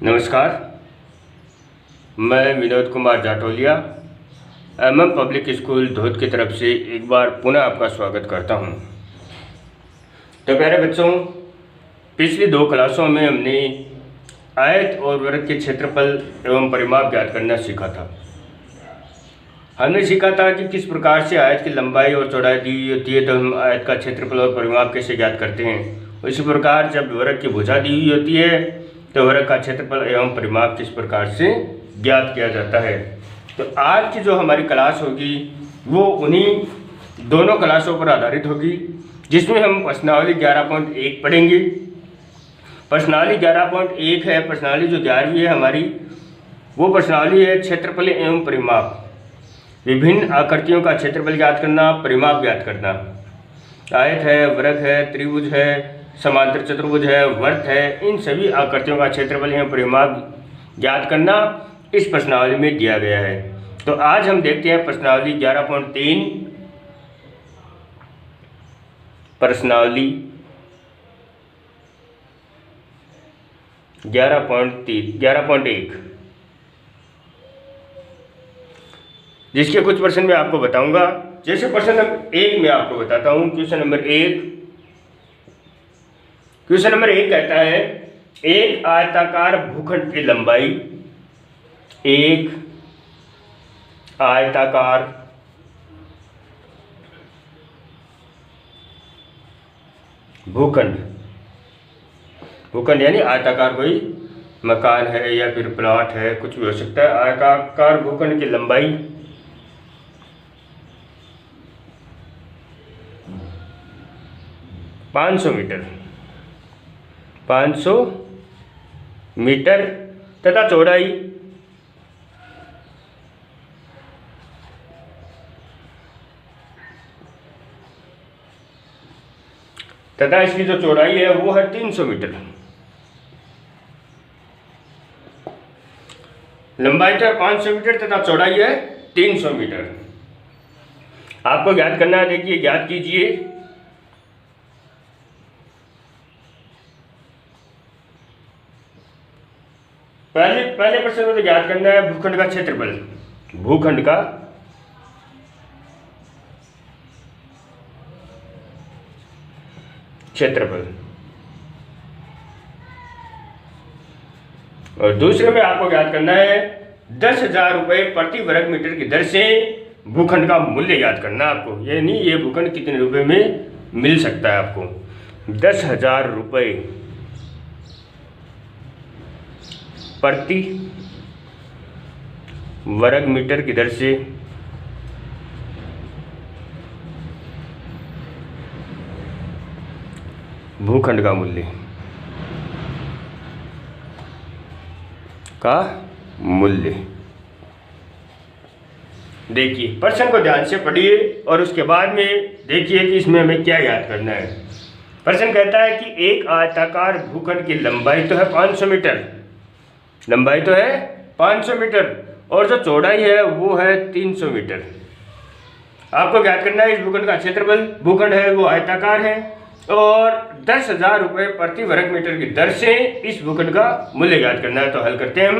नमस्कार, मैं Vinod Kumar Jatolia public school Dhod की तरफ से एक बार पुनः आपका स्वागत करता हूं। तो प्यारे बच्चों, पिछली 2 क्लासों में हमने आयत और वृत्त के क्षेत्रफल एवं परिमाप ज्ञात करना सीखा था। हमने सीखा था कि किस प्रकार से आयत की लंबाई और चौड़ाई दी हुई होती है तो हम आयत का क्षेत्रफल और परिमाप कैसे ज्ञात करते हैं। इसी प्रकार जब वृत्त की भुजा दी हुई होती है तो वृत्त का क्षेत्रफल एवं परिमाप किस प्रकार से ज्ञात किया जाता है। तो आज की जो हमारी क्लास होगी वो उन्हीं दोनों क्लासों पर आधारित होगी, जिसमें हम प्रश्नावली 11.1 पढ़ेंगे। प्रश्नावली 11.1 है। प्रश्नावली जो 11वीं है हमारी, वो प्रश्नावली है क्षेत्रफल एवं परिमाप। विभिन्न आकृतियों का क्षेत्रफल ज्ञात करना, परिमाप ज्ञात करना। आयत है, वृत्त है, त्रिभुज है, समांतर चतुर्भुज है, वर्त है, इन सभी आकृतियों का क्षेत्रफल एवं परिमाप ज्ञात करना इस प्रश्नावली में दिया गया है। तो आज हम देखते हैं प्रश्नावली 11.3। प्रश्नावली 11.1 जिसके कुछ प्रश्न मैं आपको बताऊंगा। जैसे प्रश्न नंबर 1 में आपको बताता हूं। क्वेश्चन नंबर 1 कहता है, एक आयताकार भूखंड की लंबाई, एक आयताकार भूखंड यानी आयताकार कोई मकान है या फिर प्लॉट है, कुछ भी हो सकता है। आयताकार भूखंड की लंबाई 500 मीटर तथा चौड़ाई 300 मीटर। लंबाई तो है 500 मीटर तथा चौड़ाई है 300 मीटर। आपको ज्ञात करना है। देखिए, ज्ञात कीजिए। पहले प्रश्न में तो ज्ञात करना है भूखंड का क्षेत्रफल। भूखंड का क्षेत्रफल। और दूसरे में आपको ज्ञात करना है 10,000 रुपये प्रति वर्ग मीटर की दर से भूखंड का मूल्य ज्ञात करना है आपको। यानी ये भूखंड कितने रुपए में मिल सकता है आपको। 10,000 रुपये प्रति वर्ग मीटर की दर से भूखंड का मूल्य देखिए, प्रश्न को ध्यान से पढ़िए और उसके बाद में देखिए कि इसमें हमें क्या याद करना है। प्रश्न कहता है कि एक आयताकार भूखंड की लंबाई तो है 500 मीटर, और जो चौड़ाई है वो है 300 मीटर। आपको ज्ञात करना है इस भूखंड का क्षेत्रफल। भूखंड है वो आयताकार है और 10,000 रुपये प्रति वर्ग मीटर की दर से इस भूखंड का मूल्य ज्ञात करना है। तो हल करते हैं हम।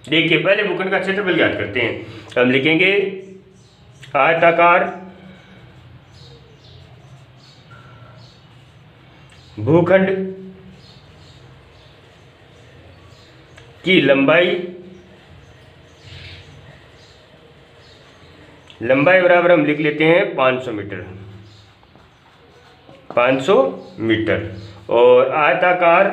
देखिए, पहले भूखंड का क्षेत्रफल ज्ञात करते हैं। हम लिखेंगे आयताकार भूखंड की लंबाई बराबर हम लिख लेते हैं 500 मीटर। और आयताकार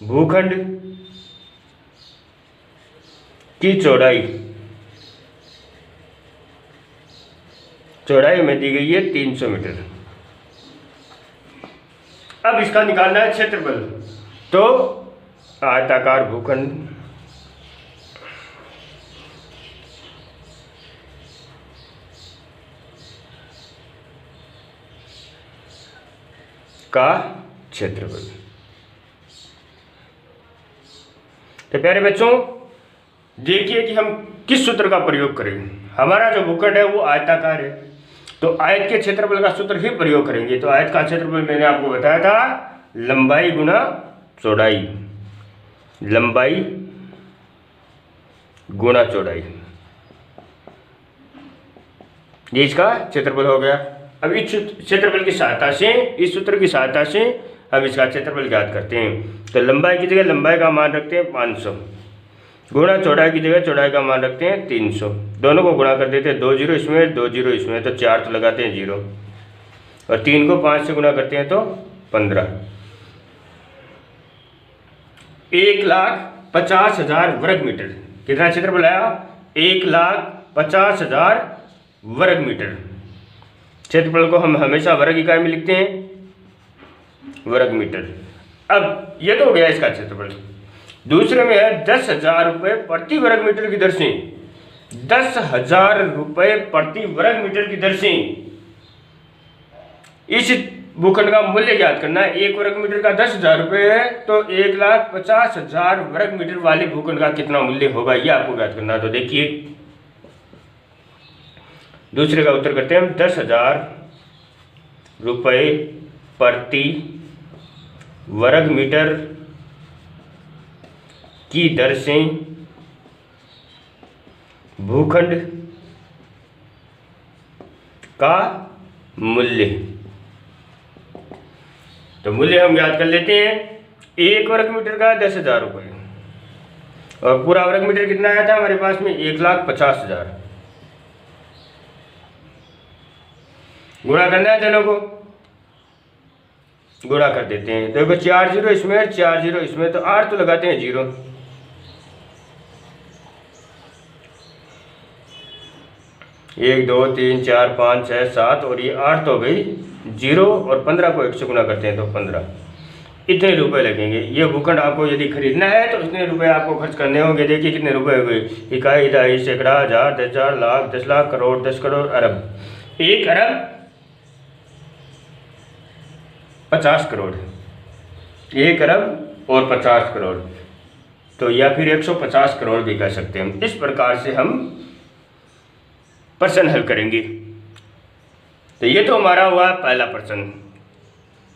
भूखंड की चौड़ाई में दी गई है 300 मीटर। अब इसका निकालना है क्षेत्रफल। तो आयताकार भूखंड का क्षेत्रफल। तो प्यारे बच्चों, देखिए कि हम किस सूत्र का प्रयोग करें। हमारा जो भूखंड है वो आयताकार है तो आयत के क्षेत्रफल का सूत्र ही प्रयोग करेंगे। तो आयत का क्षेत्रफल मैंने आपको बताया था लंबाई गुना चौड़ाई, लंबाई गुना चौड़ाई, ये इसका क्षेत्रफल हो गया। अब इस क्षेत्रफल की सहायता से, इस सूत्र की सहायता से हम इसका क्षेत्रफल ज्ञात करते हैं। तो लंबाई की जगह लंबाई का मान रखते हैं 500, गुणा चौड़ाई की जगह चौड़ाई का मान रखते हैं 300। दोनों को गुणा कर देते हैं, 2 जीरो इसमें 2 जीरो इसमें, तो 4 तो लगाते हैं 0, और 3 को 5 से गुणा करते हैं तो 15। 1,50,000 वर्ग मीटर कितना क्षेत्रफल आया? 1,50,000 वर्ग मीटर। क्षेत्रफल को हम हमेशा वर्ग इकाई में लिखते हैं, वर्ग मीटर। अब ये तो हो गया इसका क्षेत्रफल। दूसरे में है 10,000 रुपये प्रति वर्ग मीटर की दर से, 10,000 रुपये प्रति वर्ग मीटर की दर से इस भूखंड का मूल्य ज्ञात करना है। एक वर्ग मीटर का 10,000 रुपये है, तो 1,50,000 वर्ग मीटर वाले भूखंड का कितना मूल्य होगा, ये आपको ज्ञात करना है। तो देखिए दूसरे का उत्तर करते हैं हम। 10,000 रुपये प्रति वर्ग मीटर की दर से भूखंड का मूल्य। तो मूल्य हम याद कर लेते हैं। एक वर्ग मीटर का 10,000 रुपये, और पूरा वर्ग मीटर कितना आया था हमारे पास में? 1,50,000। गुणा करना है दोनों को, गुणा कर देते हैं। देखो 4 जीरो इसमें 4 जीरो इसमें, तो 8 तो लगाते हैं 0। 1 2 3 4 5 6 7 और ये 8 तो हो गई 0, और 15 को 1 से गुणा करते हैं तो 15। इतने रुपए लगेंगे। ये भूखंड आपको यदि खरीदना है तो इतने रुपए आपको खर्च करने होंगे। देखिए कितने रुपए हो गए? इकाई, दहाई, सैकड़ा, हजार, 10,000, लाख, 10 लाख, करोड़, 10 करोड़, अरब। 1 अरब 50 करोड़, 1 अरब और 50 करोड़, तो या फिर 150 करोड़ भी कह सकते हैं। इस प्रकार से हम प्रश्न हल करेंगे। तो ये तो हमारा हुआ पहला प्रश्न।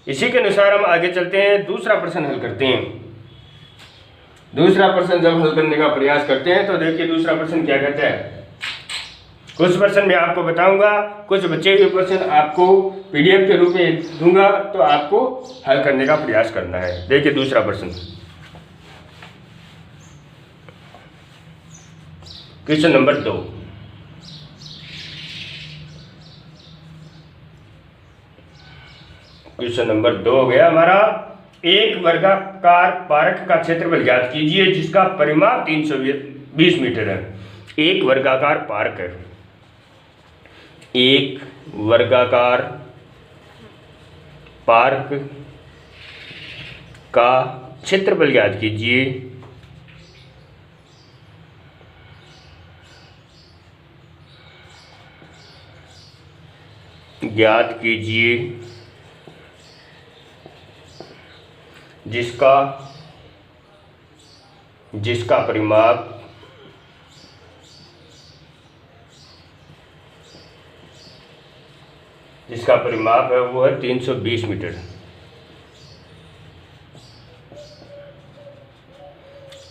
इसी के अनुसार हम आगे चलते हैं, दूसरा प्रश्न हल करते हैं। दूसरा प्रश्न जब हल करने का प्रयास करते हैं तो देखिए दूसरा प्रश्न क्या कहता है। कुछ प्रश्न मैं आपको बताऊंगा, कुछ बचे हुए प्रश्न आपको पीडीएफ के रूप में दूंगा, तो आपको हल करने का प्रयास करना है। देखिए दूसरा प्रश्न, क्वेश्चन नंबर 2। क्वेश्चन नंबर 2 हो गया हमारा। एक वर्गाकार पार्क का क्षेत्रफल ज्ञात कीजिए जिसका परिमाप 320 मीटर है। एक वर्गाकार पार्क है, एक वर्गाकार पार्क का क्षेत्रफल ज्ञात कीजिए जिसका परिमाप है वो है 320 मीटर।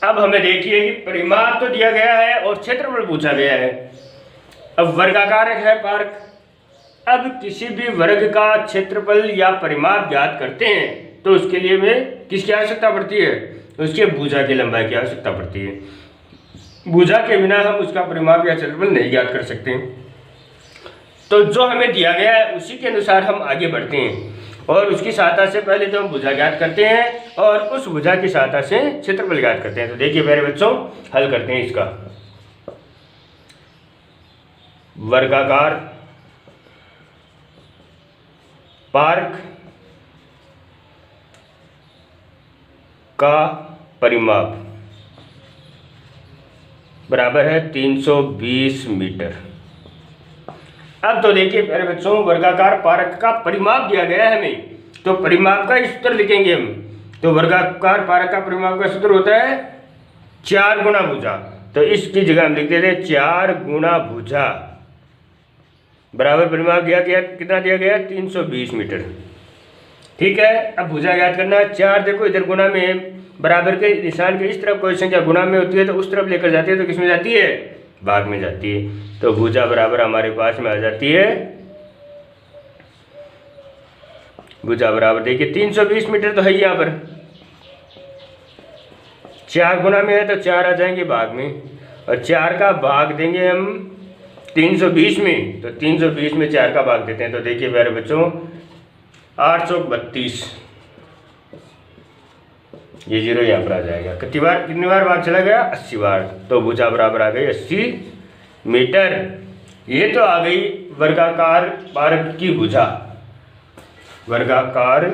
अब हमें देखिए कि परिमाप तो दिया गया है और क्षेत्रफल पूछा गया है। अब वर्गाकार है पार्क, अब किसी भी वर्ग का क्षेत्रफल या परिमाप ज्ञात करते हैं तो उसके लिए हमें किसकी आवश्यकता पड़ती है? उसके भुजा की लंबाई की आवश्यकता पड़ती है। भुजा के बिना हम उसका परिमाप या क्षेत्रफल नहीं ज्ञात कर सकते। तो जो हमें दिया गया है उसी के अनुसार हम आगे बढ़ते हैं और उसकी सहायता से पहले तो हम भुजा ज्ञात करते हैं और उस भुजा की सहायता से क्षेत्रफल ज्ञात करते हैं। तो देखिए मेरे बच्चों, हल करते हैं इसका। वर्गाकार पार्क का परिमाप बराबर है 320 मीटर। अब तो देखिए मेरे बच्चों, वर्गाकार पार्क का परिमाप दिया गया है हमें, तो परिमाप का सूत्र लिखेंगे हम। तो वर्गाकार पार्क का परिमाप का सूत्र होता है 4 गुना भुजा। तो इसकी जगह हम लिख देते हैं 4 गुना भुजा बराबर परिमाप दिया गया, कितना दिया गया, 320 मीटर। ठीक है, अब भुजा याद करना है। 4 देखो इधर गुना में है, बराबर के निशान के इस तरफ कोई संख्या गुना में होती है तो उस तरफ लेकर जाती है, तो किस में जाती है, भाग में जाती है। तो भुजा बराबर हमारे पास में आ जाती है, भुजा बराबर देखिए 320 मीटर तो है यहाँ पर, 4 गुना में है तो 4 आ जाएंगे भाग में, और 4 का भाग देंगे हम 320 में, तो 320 में 4 का भाग देते हैं। तो देखिए प्यारे बच्चों 832, ये जीरो यहाँ पर आ जाएगा। कितनी बार भाग चला गया, 80 बार। तो भुजा बराबर आ गई 80 मीटर। ये तो आ गई वर्गाकार पार्क की भुजा, वर्गाकार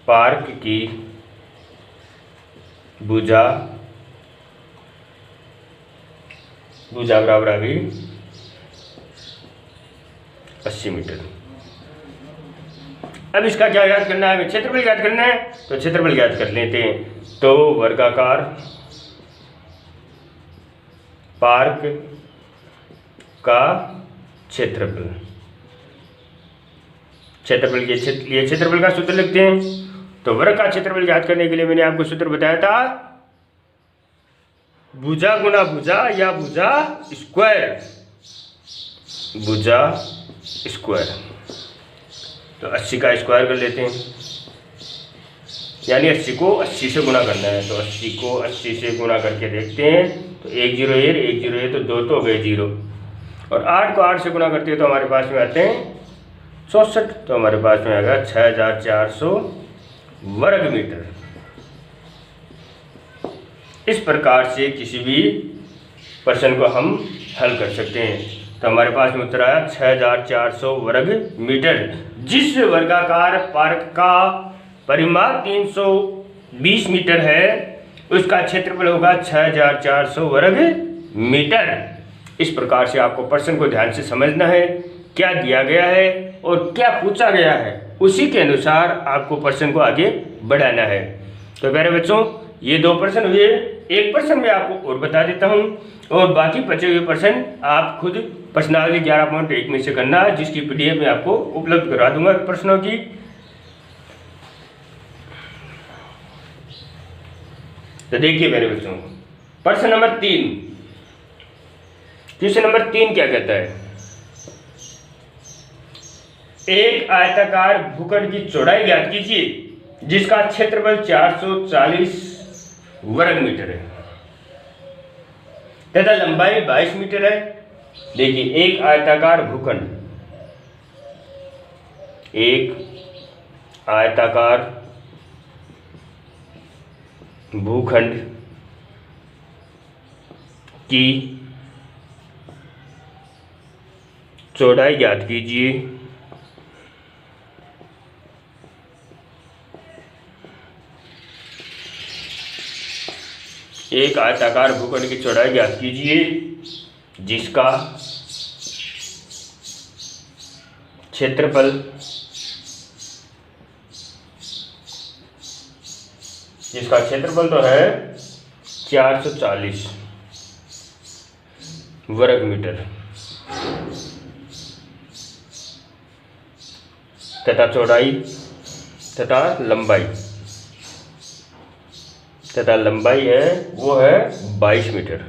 पार्क की भुजा बराबर आ गई 80 मीटर। अब इसका क्या याद करना है, हमें क्षेत्रफल याद करना है, तो क्षेत्रफल याद कर लेते हैं। तो वर्गाकार पार्क का क्षेत्रफल, ये क्षेत्रफल का सूत्र लिखते हैं। तो वर्ग का क्षेत्रफल याद करने के लिए मैंने आपको सूत्र बताया था, भुजा गुना भुजा या भुजा स्क्वायर, भुजा स्क्वायर। तो 80 का स्क्वायर कर लेते हैं, यानी 80 को 80 से गुना करना है। तो 80 को 80 से गुना करके देखते हैं, तो 1 0 1 0 तो 2 तो हो गए 0, और 8 को 8 से गुना करते हैं तो हमारे पास में आते हैं 64। तो हमारे पास में आएगा 6400 वर्ग मीटर। इस प्रकार से किसी भी प्रश्न को हम हल कर सकते हैं। तो हमारे पास में उत्तर आया 6400 वर्ग मीटर। जिस वर्गाकार पार्क का परिमाप 320 मीटर है, उसका क्षेत्रफल होगा 6400 वर्ग मीटर। इस प्रकार से आपको प्रश्न को ध्यान से समझना है, क्या दिया गया है और क्या पूछा गया है, उसी के अनुसार आपको प्रश्न को आगे बढ़ाना है। तो प्यारे बच्चों, ये 2 प्रश्न हुए, एक प्रश्न मैं आपको और बता देता हूँ, और बाकी बचे हुए प्रश्न आप खुद प्रश्नावली 11.1 में से करना, जिसकी PDF में आपको उपलब्ध करा दूंगा प्रश्नों की। तो देखिए मेरे बच्चों, प्रश्न नंबर 3, क्वेश्चन नंबर 3 क्या कहता है, एक आयताकार भूखंड की चौड़ाई ज्ञात कीजिए जिसका क्षेत्रफल 440 वर्ग मीटर है तथा लंबाई 22 मीटर है। देखिए, एक आयताकार भूखंड की चौड़ाई ज्ञात कीजिए एक आयताकार भूखंड की चौड़ाई ज्ञात कीजिए जिसका क्षेत्रफल तो है 440 वर्ग मीटर तथा चौड़ाई तथा लंबाई है वो है 22 मीटर।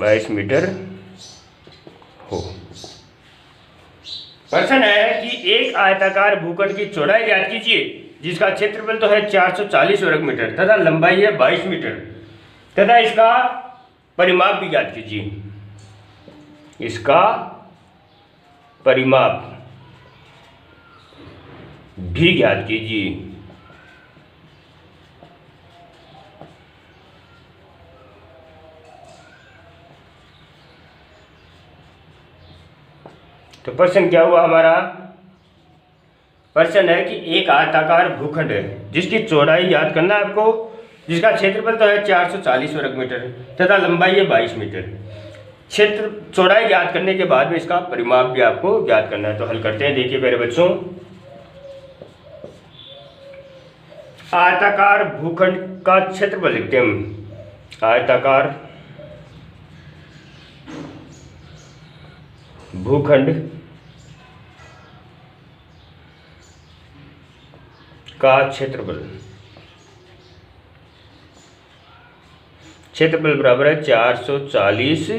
22 मीटर हो। प्रश्न है कि एक आयताकार भूखंड की चौड़ाई ज्ञात कीजिए जिसका क्षेत्रफल तो है 440 वर्ग मीटर तथा लंबाई है 22 मीटर तथा इसका परिमाप भी ज्ञात कीजिए। इसका परिमाप भी ज्ञात कीजिए। तो प्रश्न क्या हुआ हमारा, प्रश्न है कि एक आयताकार भूखंड है जिसकी चौड़ाई याद करना है आपको, जिसका क्षेत्रफल तो है 440 वर्ग मीटर तथा लंबाई है 22 मीटर। क्षेत्र चौड़ाई ज्ञात करने के बाद में इसका परिमाप भी आपको ज्ञात करना है। तो हल करते हैं। देखिए मेरे बच्चों, आयताकार भूखंड का क्षेत्रफल लिखते हैं हम। आयताकार भूखंड का क्षेत्रफल बराबर है 440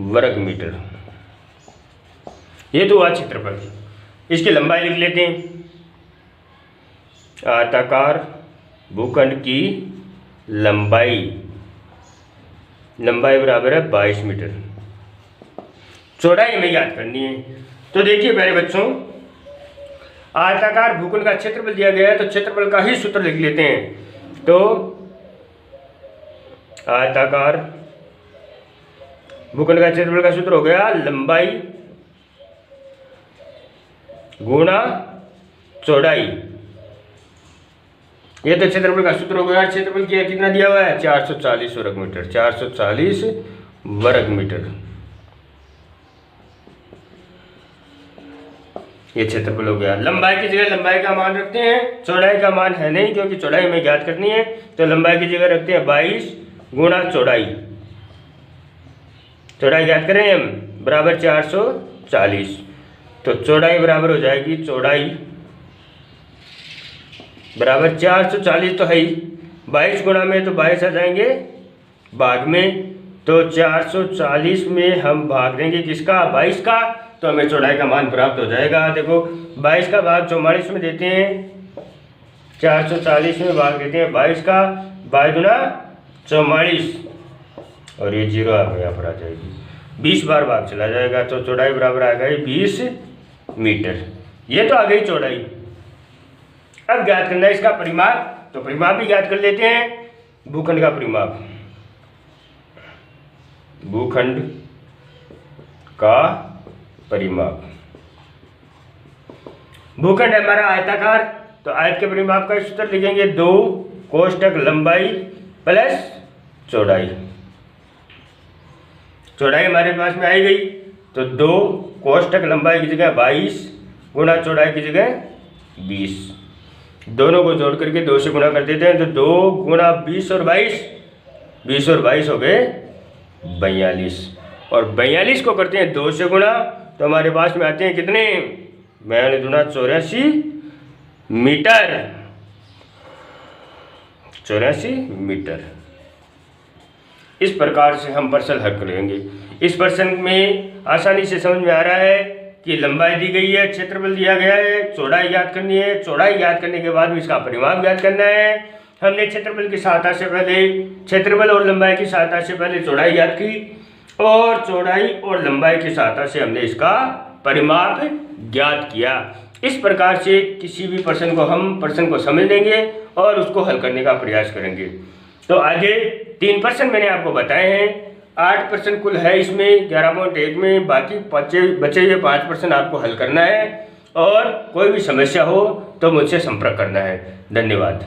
वर्ग मीटर। ये तो हुआ क्षेत्रफल। इसकी लंबाई लिख लेते हैं। आयताकार भूखंड की लंबाई बराबर है 22 मीटर। चौड़ाई हमें याद करनी है। तो देखिए प्यारे बच्चों, आयताकार भूखंड का क्षेत्रफल दिया गया है तो क्षेत्रफल का ही सूत्र लिख लेते हैं। तो आयताकार भूखंड का क्षेत्रफल का सूत्र हो गया लंबाई गुणा चौड़ाई। ये तो क्षेत्रफल का सूत्र हो गया। क्षेत्रफल कितना दिया हुआ है? 440 वर्ग मीटर। 440 वर्ग मीटर ये क्षेत्रफल हो गया। लंबाई की जगह लंबाई का मान रखते हैं, चौड़ाई का मान है नहीं क्योंकि चौड़ाई हमें ज्ञात करनी है। तो लंबाई की जगह रखते हैं 22 गुणा चौड़ाई। चौड़ाई ज्ञात करें हम, बराबर 440। तो चौड़ाई बराबर हो जाएगी, चौड़ाई बराबर 440 तो है ही, 22 गुणा में तो 22 आ जाएंगे भाग में। तो 440 में हम भाग देंगे किसका? 22 का। तो हमें चौड़ाई का मान प्राप्त हो जाएगा। देखो 22 का भाग 44 में देते हैं, 440 में भाग देते हैं 22 का, 22 गुना 44 और ये 0 यहाँ पर आ जाएगी। 20 बार भाग चला जाएगा तो चौड़ाई बराबर आ गई 20 मीटर। ये तो आ गई चौड़ाई। अब ज्ञात करना है इसका परिमाप। तो परिमाप भी ज्ञात कर लेते हैं। भूखंड का परिमाप, भूखंड का परिमाप। भूखंड है हमारा आयताकार, तो आयत के परिमाप का सूत्र लिखेंगे 2 कोष्टक लंबाई प्लस चौड़ाई। चौड़ाई हमारे पास में आई गई तो 2 कोष्टक लंबाई की जगह 22 गुणा चौड़ाई की जगह 20। दोनों को जोड़ करके 2 से गुणा कर देते हैं तो 2 गुणा 20 और 22, 20 और 22 हो गए 42। और 42 को करते हैं 2 से गुणा तो हमारे पास में आते हैं कितने? 84 मीटर। 84 मीटर। इस प्रकार से हम प्रश्न हल करेंगे। इस प्रश्न में आसानी से समझ में आ रहा है कि लंबाई दी गई है, क्षेत्रफल दिया गया है, चौड़ाई ज्ञात करनी है। चौड़ाई ज्ञात करने के बाद में इसका परिमाप ज्ञात करना है। हमने क्षेत्रफल की सहायता से पहले, क्षेत्रफल और लंबाई की सहायता से पहले चौड़ाई ज्ञात की और चौड़ाई और लंबाई की सहायता से हमने इसका परिमाप ज्ञात किया। इस प्रकार से किसी भी प्रश्न को समझ लेंगे और उसको हल करने का प्रयास करेंगे। तो आगे 3 प्रश्न मैंने आपको बताए हैं। 8 प्रश्न कुल है इसमें 11.1 में। बाकी बचे हुए 5 प्रश्न आपको हल करना है और कोई भी समस्या हो तो मुझसे संपर्क करना है। धन्यवाद।